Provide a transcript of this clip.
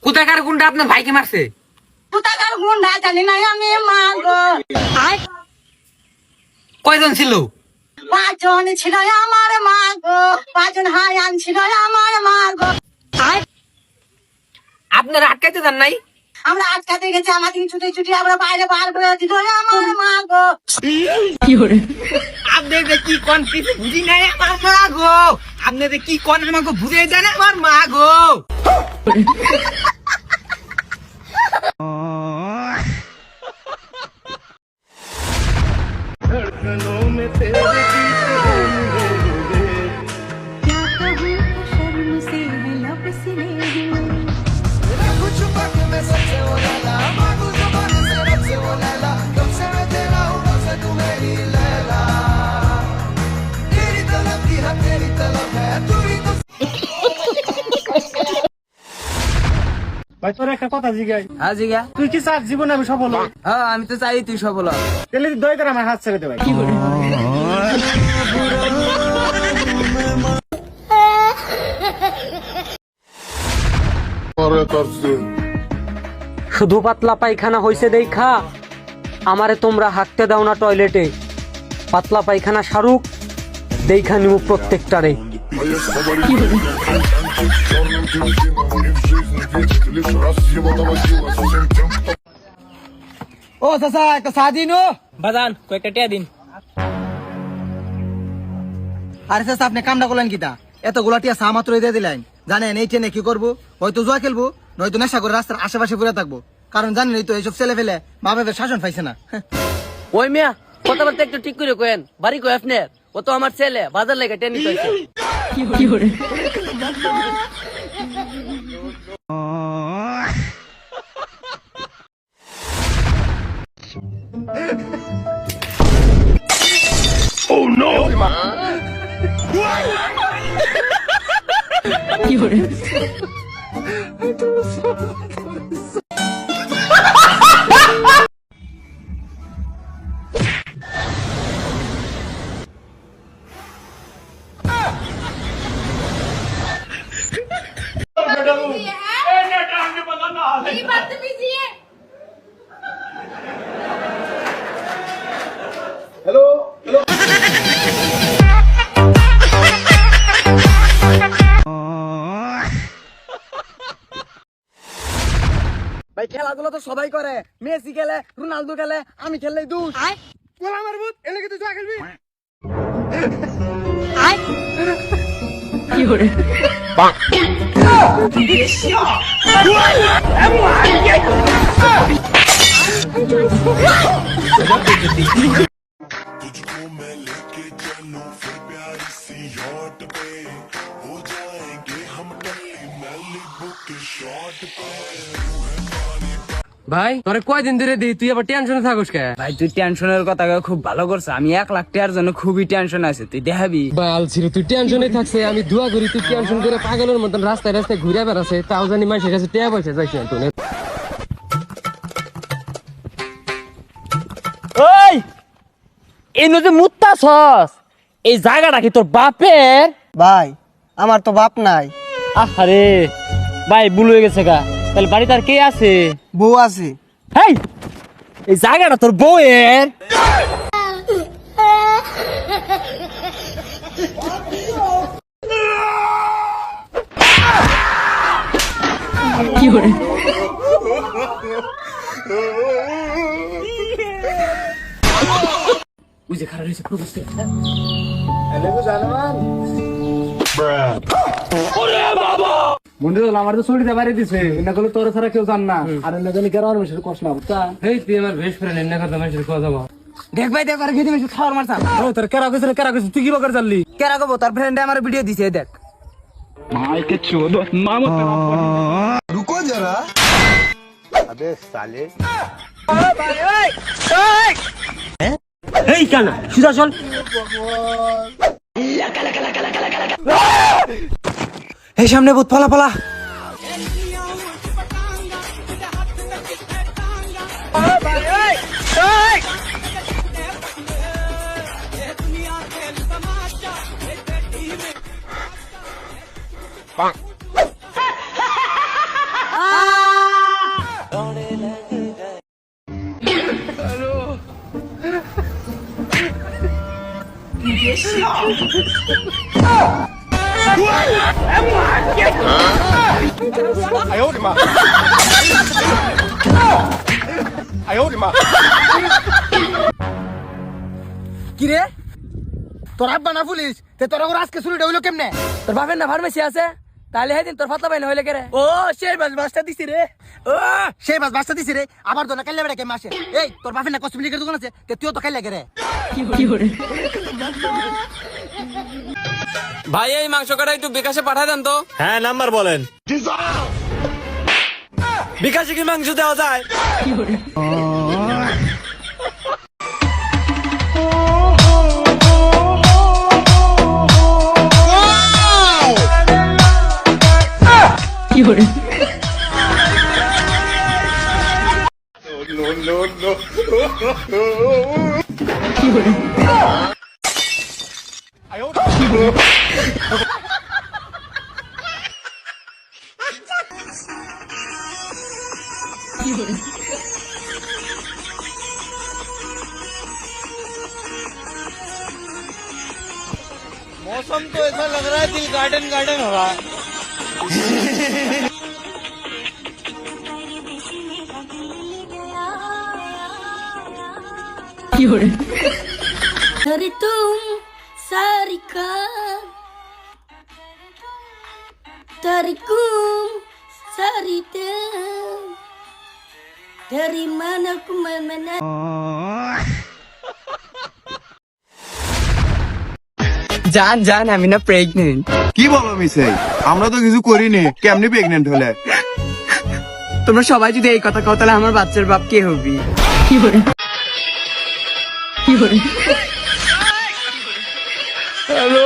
কোথাকার গুন্ডা আপনার ভাইকে মারছে? কোথাকার গুন্ডা জানি না আমি, মা গো। কয়জন ছিল? 5 জন ছিল আমার, মা গো। 5 জন হায়ান ছিল আমার, মা গো। আপনারা আটকাইতে দেন নাই? আমরা আটকাতে গেছি, আমাদের ছুটে ছুটে আমরা বাইরে বার করে দিল আমার, মা গো। আপনাদের কি কোন কিছু বুঝি নাই আমার মা গো। আপনাদের কি কোন আমাকে বুঝে দেন আমার মা গো। ভাই তোর একটা কথা জিগাই। হ্যাঁ জিগা। তুই কি চাস জীবনে আমি সফল হই? হ্যাঁ আমি তো চাই তুই সফল হ। তাহলে দয়া করে আমার হাত ছেড়ে দে ভাই। শুধু পাতলা পায়খানা হইছে দেখা আমারে তোমরা হাঁকতে দাও না টয়লেটে। পাতলা পায়খানা সারুক দেখা নিমু প্রত্যেকটারে। ও চাচা একটা চা দিন। বাজান কয়েকটা টিয়া দিন। আরে চাচা আপনি কামটা করলেন কিতা? এতগুলা টিয়া চা মাত্র দিয়ে দিলেন। জানেন এই ট্রেনে কি করবো? হয়তো জুয়া খেলবো, নয়তো নেশা করে রাস্তার আশেপাশে ঘুরে থাকবো। কারণ জানেন এই তো এইসব ছেলে ফেলে মা বাবার শাসন পাইছে না। ওই মিয়া কথাবার্তা একটু ঠিক করে কয়েন। বাড়ি কই আপনার? ও তো আমার ছেলে, বাজার লেগে টেনি হইছে। ভাই খেলাধুলা তো সবাই করে। মেসি খেলে, রোনালদো খেলে, আমি খেললেই দুষ। বল আমার ভূত, এলে কি তুই জুয়া খেলবি? तुझको मैं लेके चलूं फिर प्यारी सी यॉट पे हो जाएंगे हम टल्ली मैलिबू के शॉट पे ভাই তোরে কয়দিন ধরে দিই, তুই আবার টেনশনে থাকস কে? ভাই তুই টেনশনের কথা খুব ভালো করছ। আমি 1 লাখ টাকার জন্য খুবই টেনশন আছে, তুই দেখাবি। বাল ছিল তুই টেনশনে থাকছে, আমি দোয়া করি তুই টেনশন করে পাগলের মতন রাস্তায় রাস্তায় ঘুরে বেড়াছে, তাও জানি মাসের কাছে টেয়া পয়সা যাইছে তুই। ওই এই নদী মুত্তা ছস, এই জায়গাটা কি তোর বাপের? ভাই আমার তো বাপ নাই। আরে ভাই ভুল হয়ে গেছে গা। তাহলে বাড়িতে আর কে আছে? বউ আছে। হেই এই জায়গাটা তোর বউয়ের? বুঝে খারাপ হয়েছে খুব বুঝতে। মন্দির আমার তো ছুটিতে বাড়ি দিছে, না করলে তোর ছাড়া কেউ জান না। আর না জানি কেন মানুষের কষ্ট না বুঝছা। এই তুই আমার বেশ ফ্রেন্ড, এনে কথা মানুষের কথা বল। দেখ ভাই দেখ, আর খেতে মেশে খাওয়ার মারছা। ও তোর কেরা কইছিস তুই কি বকর জানলি? কেরা কব তোর ফ্রেন্ডে আমার ভিডিও দিছে, দেখ। रुको जरा এই কানা সুদা চল। এই সামনে ভূত, পালা পালা। আ কি রে তোর আব্বা না পুলিশ তে তোর ওর আজকে চুরিটা হইলো কেমনে? তোর বাপের না ফার্মেসি আছে তাহলে সেদিন তোর পাতলা বাইনা হইলে কে রে? ও সেই বাসটা দিছি রে, ও সেই বাসটা দিছি রে। আবার তো না কাইলে বেড়া কেমন আসে? এই তোর বাপের না কসমেটিকের দোকান আছে, তে তুইও তো কাইলে গে রে। ভাই এই মাংস কাটা একটু বিকাশে পাঠা দেন তো। হ্যাঁ নাম্বার বলেন। বিকাশে কি মাংস দেওয়া যায়? मौसम तो ऐसा लग रहा है दिल गार्डन गार्डन हो रहा है। dari तुम Sarika tarikum sarita dari mana ku mana জান জান আমি না প্রেগনেন্ট। কি বলো মিসে? আমরা তো কিছু করিনি, কেমনি প্রেগনেন্ট হলে? তোমরা সবাই যদি এই কথা কও তাহলে আমার বাচ্চার বাপ কে হবি? হ্যালো